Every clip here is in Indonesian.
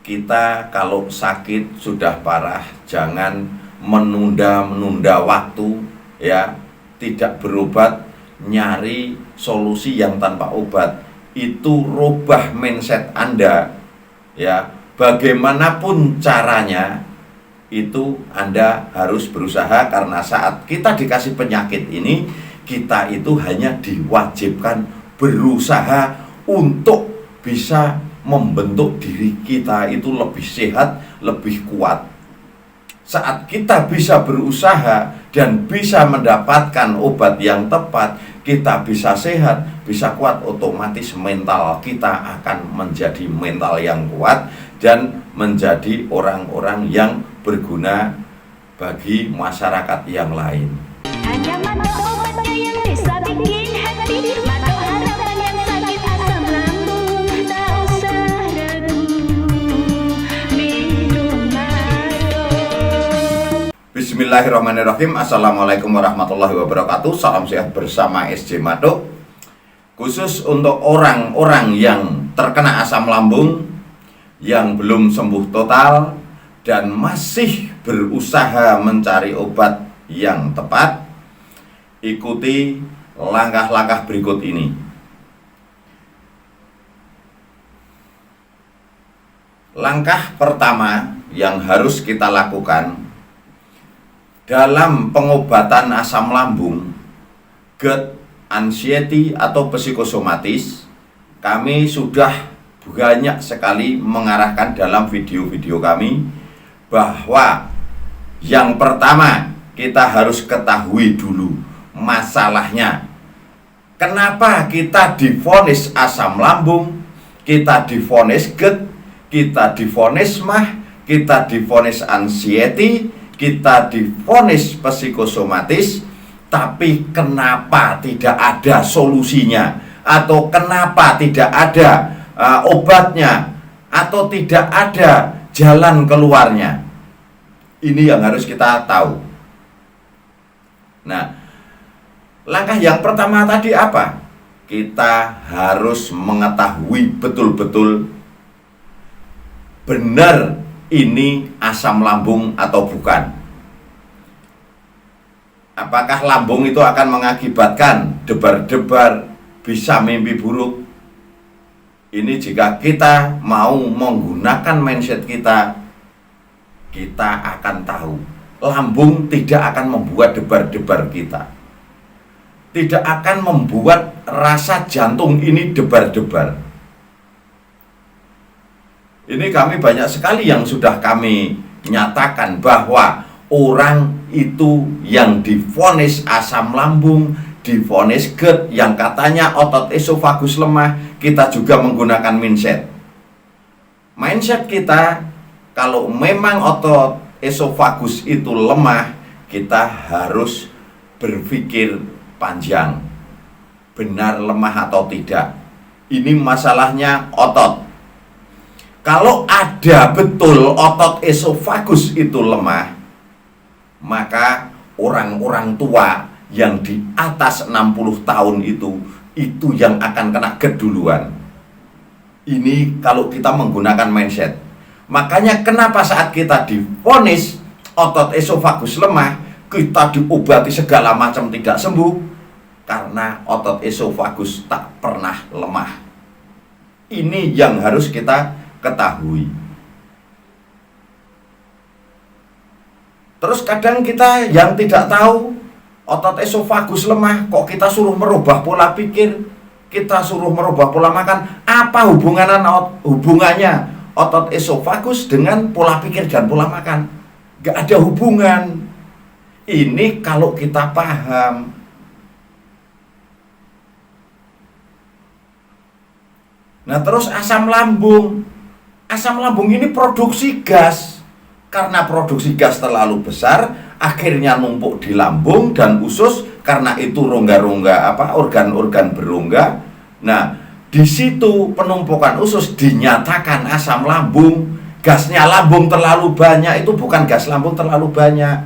kita kalau sakit sudah parah, jangan menunda-menunda waktu ya, tidak berobat, nyari solusi yang tanpa obat. Itu rubah mindset Anda ya. Bagaimanapun caranya itu Anda harus berusaha, karena saat kita dikasih penyakit ini, kita itu hanya diwajibkan berusaha untuk bisa membentuk diri kita itu lebih sehat, lebih kuat. Saat kita bisa berusaha dan bisa mendapatkan obat yang tepat, kita bisa sehat, bisa kuat, otomatis mental kita akan menjadi mental yang kuat dan menjadi orang-orang yang berguna bagi masyarakat yang lain. Hanya mata obatnya yang bisa bikin hati mata harapan yang sakit asam lambung. Tak usah ragu, minum Mado. Bismillahirrahmanirrahim. Assalamualaikum warahmatullahi wabarakatuh. Salam sehat bersama SJ Mado. Khusus untuk orang-orang yang terkena asam lambung, yang belum sembuh total dan masih berusaha mencari obat yang tepat, ikuti langkah-langkah berikut ini. Langkah pertama yang harus kita lakukan dalam pengobatan asam lambung, GERD, anxiety atau psikosomatis, kami sudah banyak sekali mengarahkan dalam video-video kami bahwa yang pertama kita harus ketahui dulu masalahnya. Kenapa kita divonis asam lambung, kita divonis GERD, kita divonis MAH, kita divonis anxiety, kita divonis psikosomatis, tapi kenapa tidak ada solusinya, atau kenapa tidak ada obatnya, atau tidak ada jalan keluarnya? Ini yang harus kita tahu. Nah, langkah yang pertama tadi apa? Kita harus mengetahui betul-betul benar ini asam lambung atau bukan. Apakah lambung itu akan mengakibatkan debar-debar, bisa mimpi buruk? Ini jika kita mau menggunakan mindset kita, kita akan tahu lambung tidak akan membuat debar-debar kita, tidak akan membuat rasa jantung ini debar-debar. Ini kami banyak sekali yang sudah kami nyatakan bahwa orang itu yang divonis asam lambung, divonis GERD, yang katanya otot esofagus lemah, kita juga menggunakan mindset. Mindset kita, kalau memang otot esofagus itu lemah, kita harus berpikir panjang, benar lemah atau tidak. Ini masalahnya otot. Kalau ada betul otot esofagus itu lemah, maka orang-orang tua yang di atas 60 tahun itu yang akan kena GERD duluan. Ini kalau kita menggunakan mindset. Makanya kenapa saat kita divonis otot esofagus lemah, kita diobati segala macam tidak sembuh, karena otot esofagus tak pernah lemah. Ini yang harus kita ketahui. Terus kadang kita yang tidak tahu otot esofagus lemah, kok kita suruh merubah pola pikir, kita suruh merubah pola makan. Apa hubungannya otot esofagus dengan pola pikir dan pola makan? Gak ada hubungan. Ini kalau kita paham. Nah, terus asam lambung. Asam lambung ini produksi gas. Karena produksi gas terlalu besar, akhirnya numpuk di lambung dan usus. Karena itu rongga-rongga organ-organ berongga. Nah, di situ penumpukan usus dinyatakan asam lambung. Gasnya lambung terlalu banyak, itu bukan gas lambung terlalu banyak.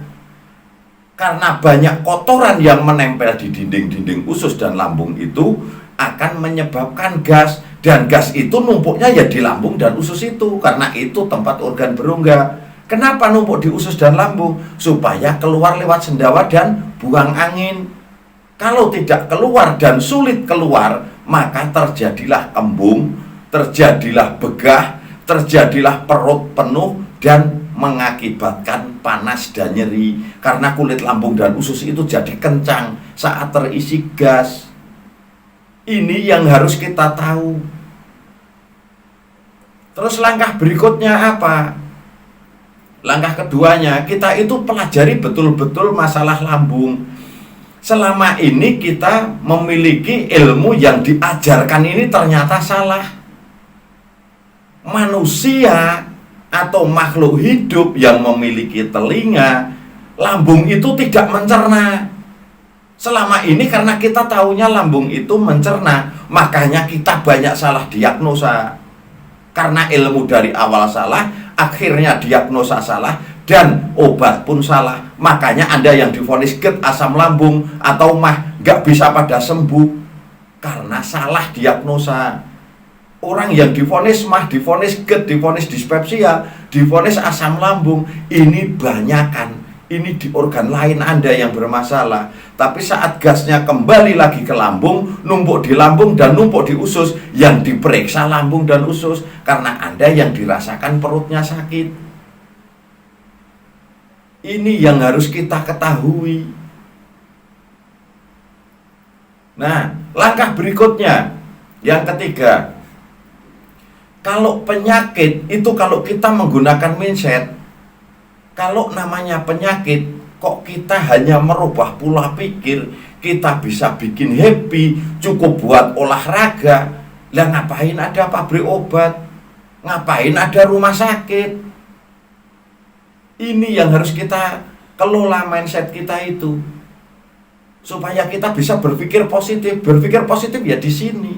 Karena banyak kotoran yang menempel di dinding-dinding usus dan lambung itu akan menyebabkan gas. Dan gas itu numpuknya ya di lambung dan usus itu, karena itu tempat organ berongga. Kenapa numpuk di usus dan lambung? Supaya keluar lewat sendawa dan buang angin. Kalau tidak keluar dan sulit keluar, maka terjadilah kembung, terjadilah begah, terjadilah perut penuh, dan mengakibatkan panas dan nyeri. Karena kulit lambung dan usus itu jadi kencang saat terisi gas. Ini yang harus kita tahu. Terus langkah berikutnya apa? Langkah keduanya, kita itu pelajari betul-betul masalah lambung. Selama ini kita memiliki ilmu yang diajarkan ini ternyata salah. Manusia atau makhluk hidup yang memiliki telinga, lambung itu tidak mencerna. Selama ini karena kita taunya lambung itu mencerna, makanya kita banyak salah diagnosa. Karena ilmu dari awal salah, akhirnya diagnosa salah, dan obat pun salah. Makanya Anda yang divonis GERD, asam lambung, atau MAH gak bisa pada sembuh karena salah diagnosa. Orang yang divonis MAH, divonis GERD, divonis dispepsia, divonis asam lambung, ini banyakan. Ini di organ lain Anda yang bermasalah. Tapi saat gasnya kembali lagi ke lambung, numpuk di lambung dan numpuk di usus, yang diperiksa lambung dan usus, karena Anda yang dirasakan perutnya sakit. Ini yang harus kita ketahui. Nah, langkah berikutnya, yang ketiga, kalau penyakit itu, kalau kita menggunakan mindset, kalau namanya penyakit, kok kita hanya merubah pola pikir, kita bisa bikin happy, cukup buat olahraga. Lah ngapain ada pabrik obat? Ngapain ada rumah sakit? Ini yang harus kita kelola mindset kita itu. Supaya kita bisa berpikir positif. Berpikir positif ya di sini.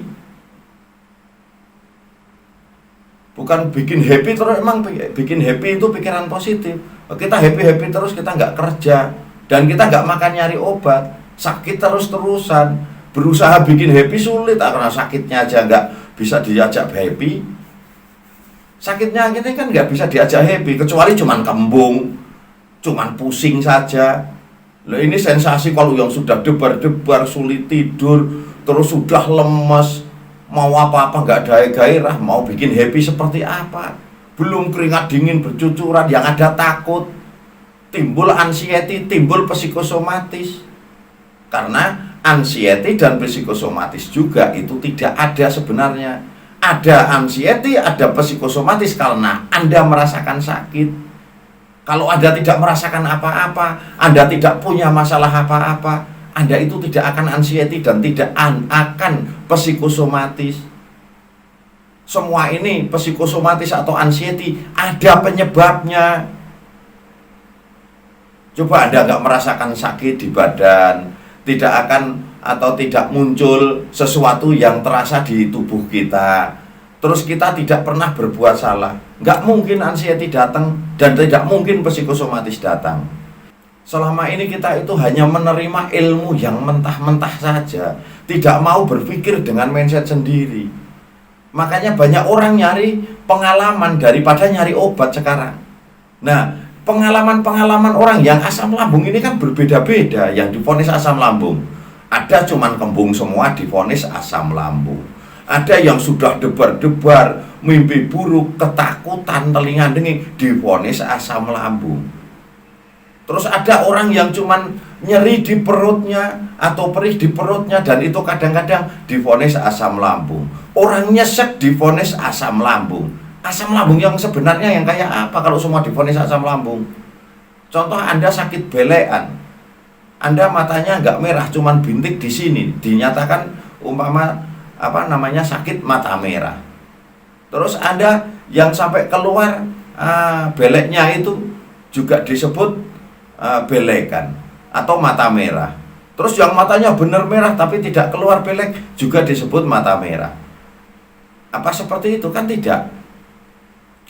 Bukan bikin happy terus, emang bikin happy itu pikiran positif. Kita happy-happy terus, kita nggak kerja, dan kita nggak makan nyari obat, sakit terus-terusan. Berusaha bikin happy sulit, karena sakitnya aja nggak bisa diajak happy. Sakitnya ini kan nggak bisa diajak happy, kecuali cuman kembung, cuman pusing saja. Loh, ini sensasi kalau yang sudah debar-debar, sulit tidur, terus sudah lemes, mau apa-apa nggak ada gairah, mau bikin happy seperti apa? Belum keringat dingin bercucuran, yang ada takut, timbul anxiety, timbul psikosomatis. Karena anxiety dan psikosomatis juga itu tidak ada sebenarnya. Ada anxiety, ada psikosomatis karena Anda merasakan sakit. Kalau Anda tidak merasakan apa-apa, Anda tidak punya masalah apa-apa, Anda itu tidak akan anxiety dan tidak akan psikosomatis. Semua ini psikosomatis atau anxiety ada penyebabnya. Coba Anda nggak merasakan sakit di badan, tidak akan atau tidak muncul sesuatu yang terasa di tubuh kita. Terus kita tidak pernah berbuat salah, nggak mungkin anxiety datang dan tidak mungkin psikosomatis datang. Selama ini kita itu hanya menerima ilmu yang mentah-mentah saja, tidak mau berpikir dengan mindset sendiri. Makanya banyak orang nyari pengalaman daripada nyari obat sekarang. Nah, pengalaman-pengalaman orang yang asam lambung ini kan berbeda-beda. Yang divonis asam lambung, ada cuman kembung semua divonis asam lambung. Ada yang sudah debar-debar, mimpi buruk, ketakutan, telinga denging, divonis asam lambung. Terus ada orang yang cuman nyeri di perutnya atau perih di perutnya, dan itu kadang-kadang divonis asam lambung. Orang nyesek divonis asam lambung. Asam lambung yang sebenarnya yang kayak apa kalau semua divonis asam lambung? Contoh, Anda sakit belekan, Anda matanya nggak merah, cuman bintik di sini, dinyatakan umpama sakit mata merah. Terus Anda yang sampai keluar beleknya itu juga disebut belekan atau mata merah. Terus yang matanya benar merah tapi tidak keluar belek juga disebut mata merah. Apa seperti itu? Kan tidak.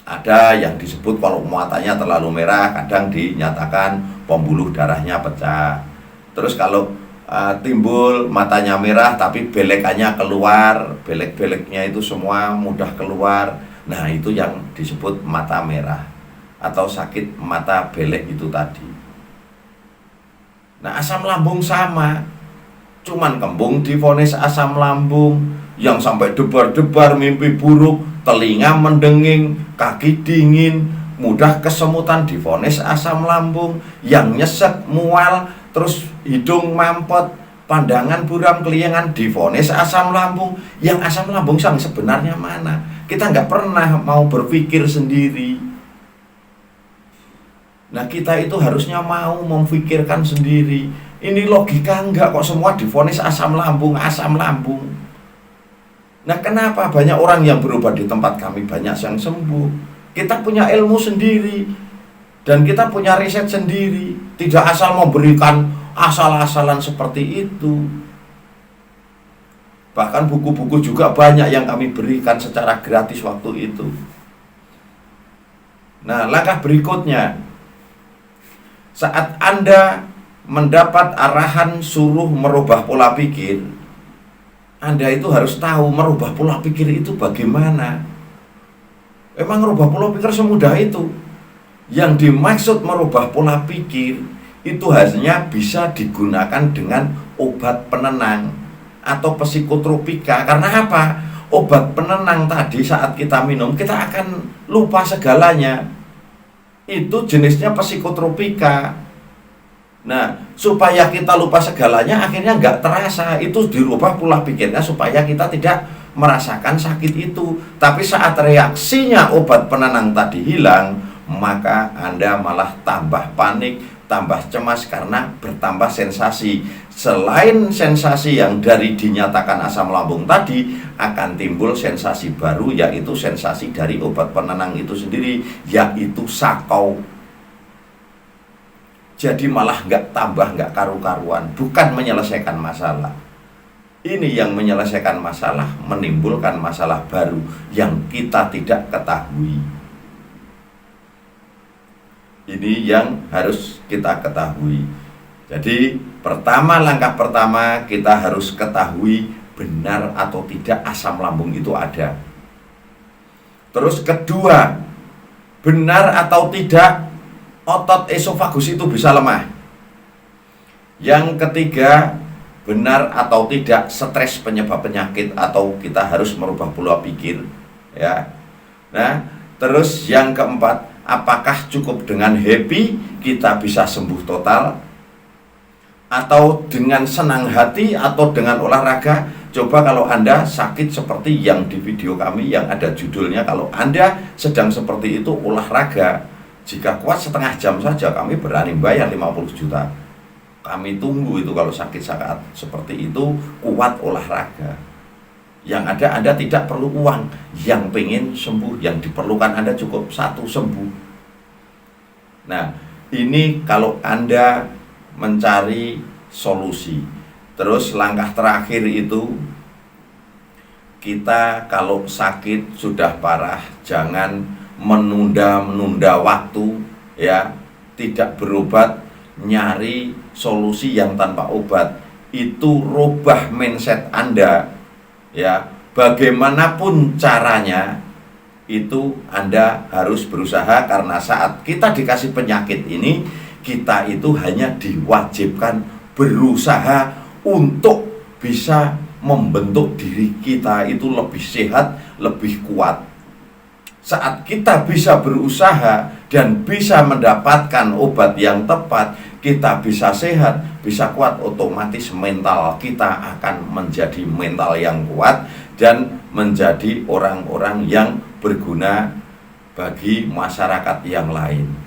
Ada yang disebut kalau matanya terlalu merah, kadang dinyatakan pembuluh darahnya pecah. Terus kalau timbul matanya merah tapi belekannya keluar, belek-beleknya itu semua mudah keluar. Nah, itu yang disebut mata merah atau sakit mata belek itu tadi. Nah, asam lambung sama, cuman kembung divonis asam lambung yang sampai debar-debar, mimpi buruk, telinga mendenging, kaki dingin, mudah kesemutan divonis asam lambung, yang nyesek, mual, terus hidung mampet, pandangan buram, keliengan divonis asam lambung. Yang asam lambung yang sebenarnya mana? Kita nggak pernah mau berpikir sendiri. Nah, kita itu harusnya mau memikirkan sendiri. Ini logika enggak kok semua divonis asam lambung, asam lambung. Nah, kenapa banyak orang yang berobat di tempat kami banyak yang sembuh? Kita punya ilmu sendiri dan kita punya riset sendiri. Tidak asal memberikan asal-asalan seperti itu. Bahkan buku-buku juga banyak yang kami berikan secara gratis waktu itu. Nah, langkah berikutnya, saat Anda mendapat arahan suruh merubah pola pikir, Anda itu harus tahu merubah pola pikir itu bagaimana. Emang merubah pola pikir semudah itu? Yang dimaksud merubah pola pikir itu hanya bisa digunakan dengan obat penenang atau psikotropika. Karena apa? Obat penenang tadi saat kita minum, kita akan lupa segalanya. Itu jenisnya psikotropika. Nah, supaya kita lupa segalanya, akhirnya nggak terasa. Itu dirubah pola pikirnya supaya kita tidak merasakan sakit itu. Tapi saat reaksinya obat penenang tadi hilang, maka Anda malah tambah panik, tambah cemas karena bertambah sensasi. Selain sensasi yang dari dinyatakan asam lambung tadi, akan timbul sensasi baru, yaitu sensasi dari obat penenang itu sendiri, yaitu sakau. Jadi malah nggak karu-karuan, bukan menyelesaikan masalah. Ini yang menyelesaikan masalah, menimbulkan masalah baru yang kita tidak ketahui. Ini yang harus kita ketahui. Jadi langkah pertama kita harus ketahui benar atau tidak asam lambung itu ada. Terus kedua, benar atau tidak otot esofagus itu bisa lemah. Yang ketiga, benar atau tidak stres penyebab penyakit atau kita harus merubah pola pikir, ya. Nah, terus yang keempat, apakah cukup dengan happy kita bisa sembuh total, atau dengan senang hati, atau dengan olahraga? Coba kalau Anda sakit seperti yang di video kami yang ada judulnya, kalau Anda sedang seperti itu olahraga, jika kuat setengah jam saja kami berani bayar 50 juta. Kami tunggu itu kalau sakit saat seperti itu, kuat olahraga. Yang ada Anda tidak perlu uang. Yang pengen sembuh, yang diperlukan Anda cukup satu sembuh. Nah, ini kalau Anda mencari solusi. Terus langkah terakhir itu, kita kalau sakit sudah parah, jangan menunda waktu, ya. Tidak berobat, nyari solusi yang tanpa obat. Itu rubah mindset Anda, ya. Bagaimanapun caranya, itu Anda harus berusaha. Karena saat kita dikasih penyakit ini, kita itu hanya diwajibkan berusaha untuk bisa membentuk diri kita itu lebih sehat, lebih kuat. Saat kita bisa berusaha dan bisa mendapatkan obat yang tepat, kita bisa sehat, bisa kuat, otomatis mental kita akan menjadi mental yang kuat dan menjadi orang-orang yang berguna bagi masyarakat yang lain.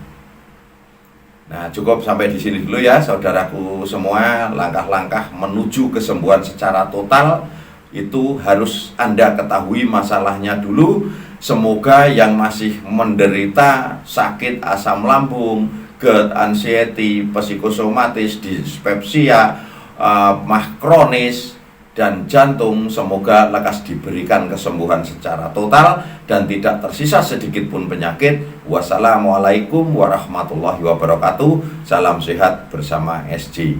Nah, cukup sampai di sini dulu ya saudaraku semua. Langkah-langkah menuju kesembuhan secara total itu harus Anda ketahui masalahnya dulu. Semoga yang masih menderita sakit asam lambung, GERD, anxiety, psikosomatis, dispepsia, mah kronis, dan jantung, semoga lekas diberikan kesembuhan secara total dan tidak tersisa sedikit pun penyakit. Wassalamualaikum warahmatullahi wabarakatuh. Salam sehat bersama SJ.